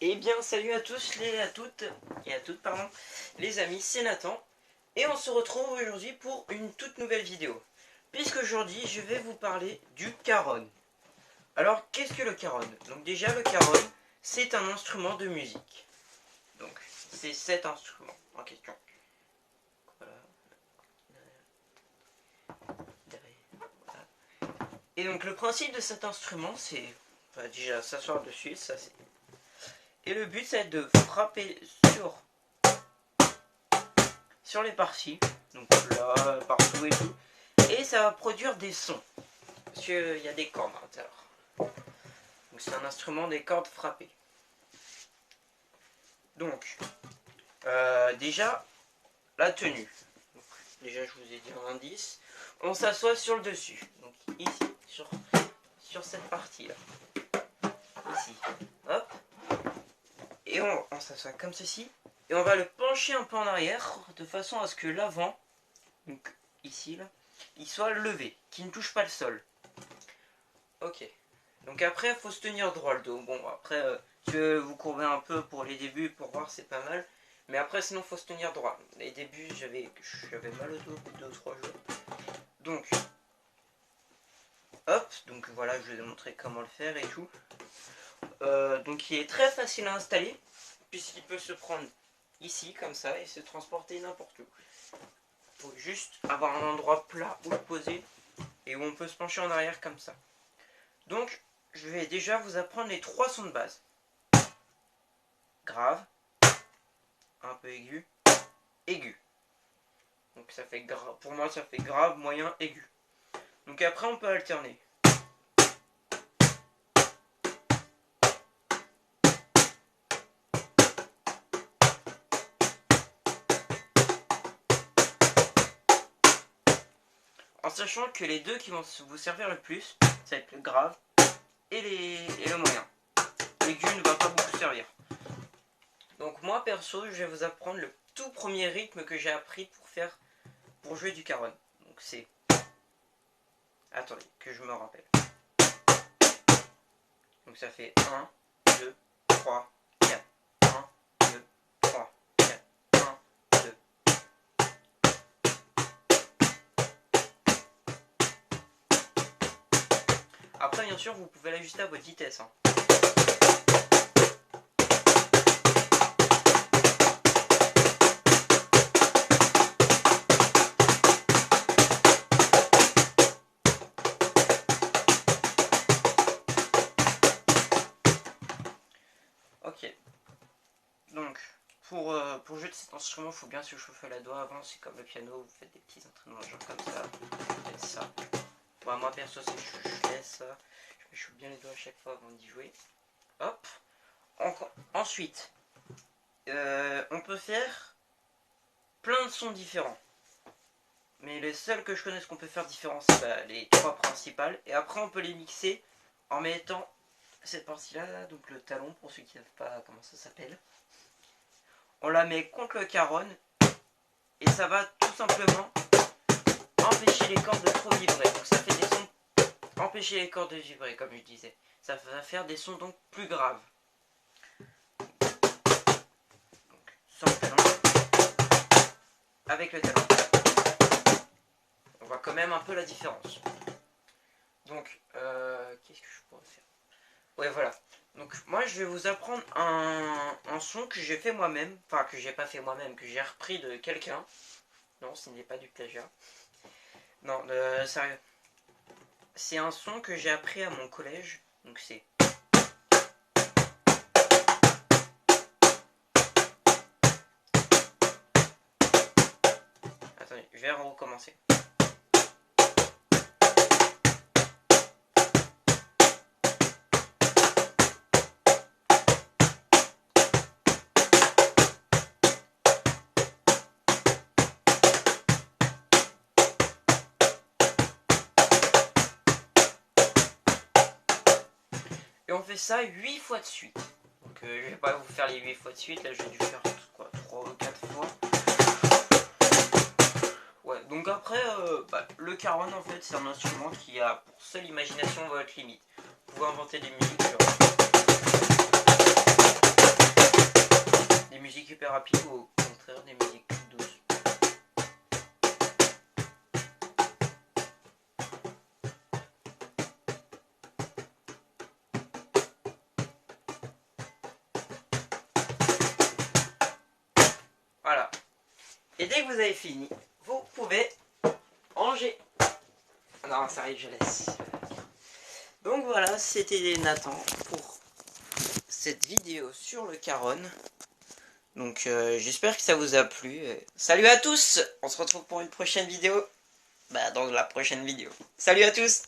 Eh bien, salut à tous, à toutes et à toutes, pardon, les amis, c'est Nathan. Et on se retrouve aujourd'hui pour une toute nouvelle vidéo. Puisque aujourd'hui, je vais vous parler du caron. Alors, qu'est-ce que le caron? Donc déjà, le caron, c'est un instrument de musique. Donc, c'est cet instrument en question. Voilà. Voilà. Et donc, le principe de cet instrument, c'est déjà s'asseoir dessus, ça c'est. Et le but, c'est de frapper sur les parties, donc là, partout et tout, et ça va produire des sons, parce qu'il y a des cordes à l'intérieur. Donc c'est un instrument des cordes frappées. Donc, déjà, la tenue. Donc, déjà, je vous ai dit un indice. On s'assoit sur le dessus, donc ici, sur cette partie-là. Ici, hop. Et on s'assoit comme ceci. Et on va le pencher un peu en arrière, de façon à ce que l'avant, donc ici, là, il soit levé, qu'il ne touche pas le sol. Ok. Donc après, il faut se tenir droit le dos. Bon, après, si vous courbez un peu pour les débuts, pour voir, c'est pas mal. Mais après, sinon, il faut se tenir droit. Les débuts, j'avais mal au dos au bout de 2 ou 3 jours. Donc, hop. Donc voilà, je vous ai montré comment le faire et tout. Donc il est très facile à installer, puisqu'il peut se prendre ici, comme ça, et se transporter n'importe où. Il faut juste avoir un endroit plat où le poser, et où on peut se pencher en arrière comme ça. Donc, je vais déjà vous apprendre les 3 sons de base. Grave, un peu aigu, aigu. Donc ça fait grave, pour moi ça fait grave, moyen, aigu. Donc après on peut alterner. En sachant que les deux qui vont vous servir le plus, ça va être le grave et le moyen. L'aigu ne va pas beaucoup servir. Donc moi perso, je vais vous apprendre le tout premier rythme que j'ai appris pour jouer du caron. Donc c'est... Attendez, que je me rappelle. Donc ça fait 1, 2, 3, 4. 1, 2, 3, 4. 1, 2. Après, bien sûr, vous pouvez l'ajuster à votre vitesse. Hein. Ok. Donc, pour jouer de cet instrument, il faut bien se chauffer la doigt avant. C'est comme le piano, vous faites des petits entraînements genre comme ça. Vous faites ça. Bon, moi perso, je laisse ça. Je me chauffe bien les doigts à chaque fois avant d'y jouer. Hop. Ensuite, on peut faire plein de sons différents. Mais les seuls que je connaisse qu'on peut faire différents, c'est les 3 principales. Et après, on peut les mixer en mettant cette partie-là, donc le talon, pour ceux qui ne savent pas comment ça s'appelle. On la met contre le caron et ça va tout simplement empêcher les cordes de trop vibrer. Donc ça fait des sons, empêcher les cordes de vibrer, comme je disais. Ça va faire des sons donc plus graves. Donc sans le talon, avec le talon. On voit quand même un peu la différence. Donc, qu'est-ce que je pourrais faire? Ouais, voilà. Donc, moi, je vais vous apprendre un son que j'ai fait moi-même. Enfin, que j'ai pas fait moi-même, que j'ai repris de quelqu'un. Non, ce n'est pas du plagiat. Non, sérieux. C'est un son que j'ai appris à mon collège. Donc, c'est... Attendez, je vais recommencer. Et on fait ça 8 fois de suite. Donc je vais pas vous faire les 8 fois de suite, là j'ai dû faire quoi, 3 ou 4 fois. Ouais, donc après, le caron en fait c'est un instrument qui a pour seule imagination votre limite. Vous pouvez inventer des musiques genre... Voilà. Et dès que vous avez fini, vous pouvez ranger. Non, ça arrive, je laisse. Donc voilà, c'était Nathan pour cette vidéo sur le Caronne. Donc j'espère que ça vous a plu. Salut à tous. On se retrouve pour une prochaine vidéo. Bah dans la prochaine vidéo. Salut à tous.